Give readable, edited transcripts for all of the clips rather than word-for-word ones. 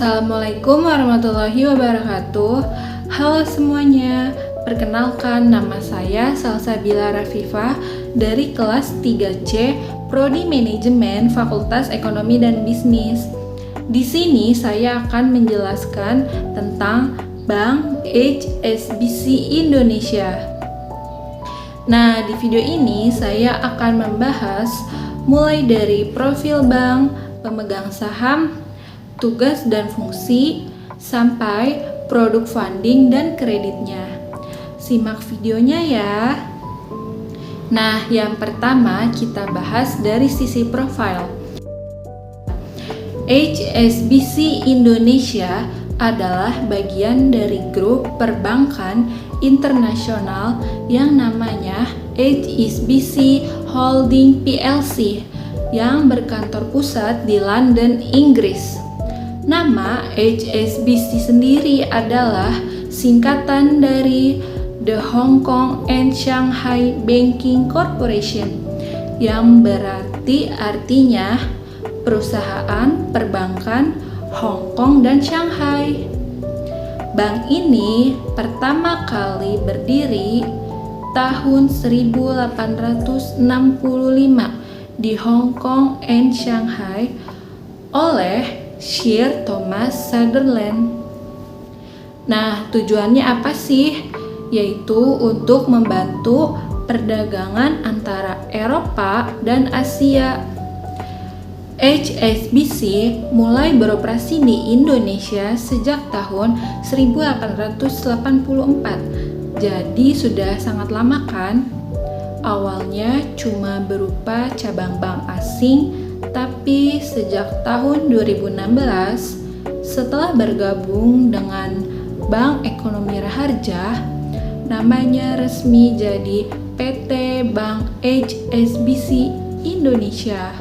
Assalamualaikum warahmatullahi wabarakatuh. Halo semuanya, perkenalkan nama saya Salsabila Rafifah dari kelas 3C Prodi Manajemen Fakultas Ekonomi dan Bisnis. Di sini saya akan menjelaskan tentang Bank HSBC Indonesia. Nah, di video ini saya akan membahas mulai dari profil bank, pemegang saham, tugas dan fungsi, sampai produk funding dan kreditnya. Simak videonya ya. Nah, yang pertama kita bahas dari sisi profil. HSBC Indonesia adalah bagian dari grup perbankan internasional yang namanya HSBC Holding PLC yang berkantor pusat di London, Inggris. Nama HSBC sendiri adalah singkatan dari The Hong Kong and Shanghai Banking Corporation, yang berarti artinya perusahaan perbankan Hong Kong dan Shanghai. Bank ini pertama kali berdiri tahun 1865 di Hong Kong and Shanghai oleh Sir Thomas Sutherland. Nah, tujuannya apa sih? Yaitu untuk membantu perdagangan antara Eropa dan Asia. HSBC mulai beroperasi di Indonesia sejak tahun 1884. Jadi sudah sangat lama kan? Awalnya cuma berupa cabang bank asing, tapi sejak tahun 2016 setelah bergabung dengan Bank Ekonomi Raharja, namanya resmi jadi PT Bank HSBC Indonesia.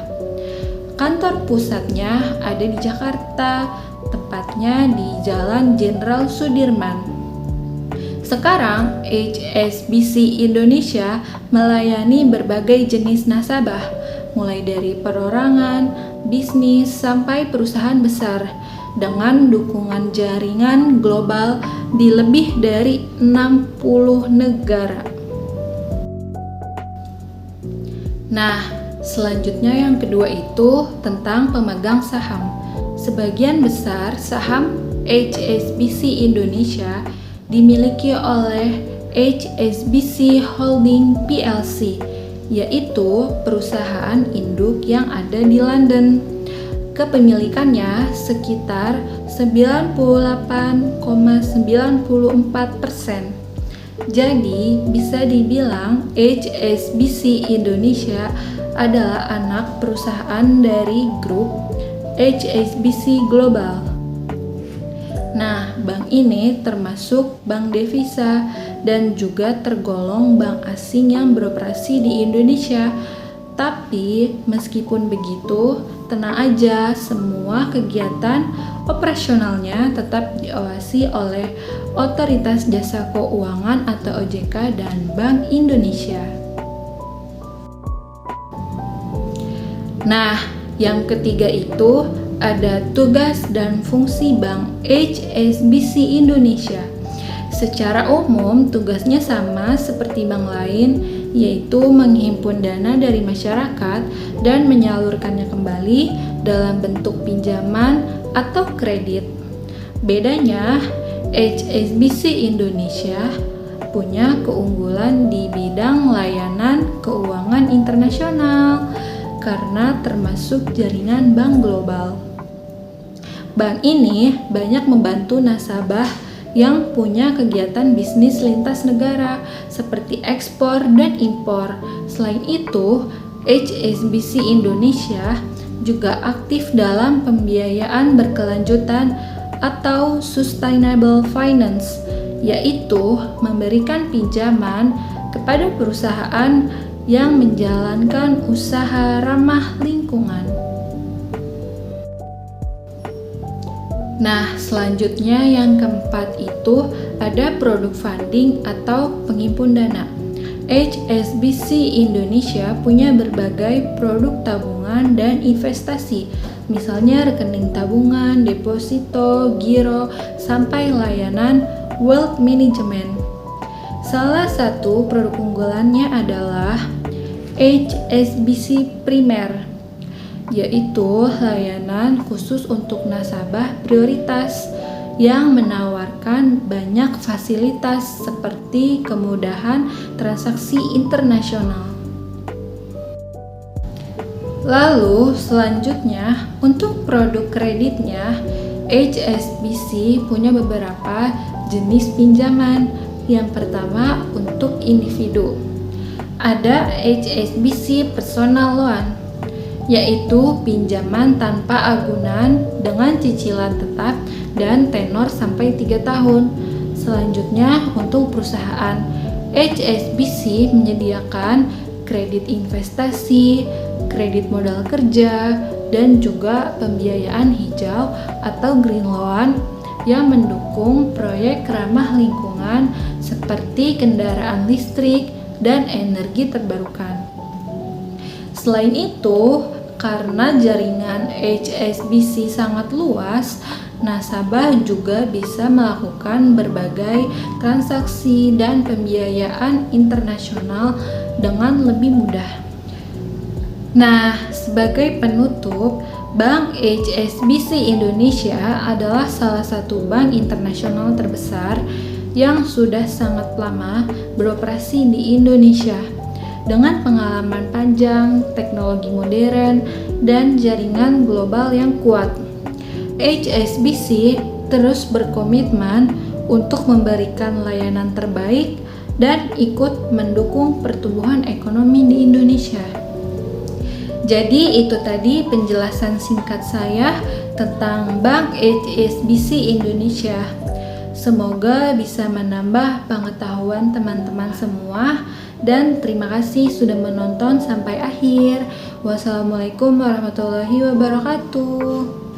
Kantor pusatnya ada di Jakarta, tepatnya di Jalan Jenderal Sudirman. Sekarang HSBC Indonesia melayani berbagai jenis nasabah, mulai dari perorangan, bisnis, sampai perusahaan besar, dengan dukungan jaringan global di lebih dari 60 negara. Nah, selanjutnya yang kedua itu tentang pemegang saham. Sebagian besar saham HSBC Indonesia dimiliki oleh HSBC Holding PLC, yaitu perusahaan induk yang ada di London. Kepemilikannya sekitar 98,94%. Jadi bisa dibilang HSBC Indonesia adalah anak perusahaan dari grup HSBC Global. Nah, bank ini termasuk bank devisa dan juga tergolong bank asing yang beroperasi di Indonesia. Tapi meskipun begitu, tenang aja, semua kegiatan operasionalnya tetap diawasi oleh Otoritas Jasa Keuangan atau OJK dan Bank Indonesia. Nah, yang ketiga itu ada tugas dan fungsi Bank HSBC Indonesia. Secara umum, tugasnya sama seperti bank lain, yaitu menghimpun dana dari masyarakat dan menyalurkannya kembali dalam bentuk pinjaman atau kredit. Bedanya, HSBC Indonesia punya keunggulan di bidang layanan keuangan internasional karena termasuk jaringan bank global. Bank ini banyak membantu nasabah yang punya kegiatan bisnis lintas negara seperti ekspor dan impor. Selain itu, HSBC Indonesia juga aktif dalam pembiayaan berkelanjutan atau sustainable finance, yaitu memberikan pinjaman kepada perusahaan yang menjalankan usaha ramah lingkungan. Nah, selanjutnya yang keempat itu ada produk funding atau penghimpun dana. HSBC Indonesia punya berbagai produk tabungan dan investasi, misalnya rekening tabungan, deposito, giro, sampai layanan wealth management. Salah satu produk unggulannya adalah HSBC Primer, yaitu layanan khusus untuk nasabah prioritas yang menawarkan banyak fasilitas seperti kemudahan transaksi internasional. Lalu selanjutnya untuk produk kreditnya, HSBC punya beberapa jenis pinjaman. Yang pertama untuk individu, ada HSBC Personal Loan, yaitu pinjaman tanpa agunan dengan cicilan tetap dan tenor sampai 3 tahun. Selanjutnya untuk perusahaan, HSBC menyediakan kredit investasi, kredit modal kerja, dan juga pembiayaan hijau atau green loan yang mendukung proyek ramah lingkungan seperti kendaraan listrik dan energi terbarukan. Selain itu, karena jaringan HSBC sangat luas, nasabah juga bisa melakukan berbagai transaksi dan pembiayaan internasional dengan lebih mudah. Nah, sebagai penutup, Bank HSBC Indonesia adalah salah satu bank internasional terbesar yang sudah sangat lama beroperasi di Indonesia. Dengan pengalaman panjang, teknologi modern, dan jaringan global yang kuat, HSBC terus berkomitmen untuk memberikan layanan terbaik dan ikut mendukung pertumbuhan ekonomi di Indonesia. Jadi itu tadi penjelasan singkat saya tentang Bank HSBC Indonesia. Semoga bisa menambah pengetahuan teman-teman semua, dan terima kasih sudah menonton sampai akhir. Wassalamualaikum warahmatullahi wabarakatuh.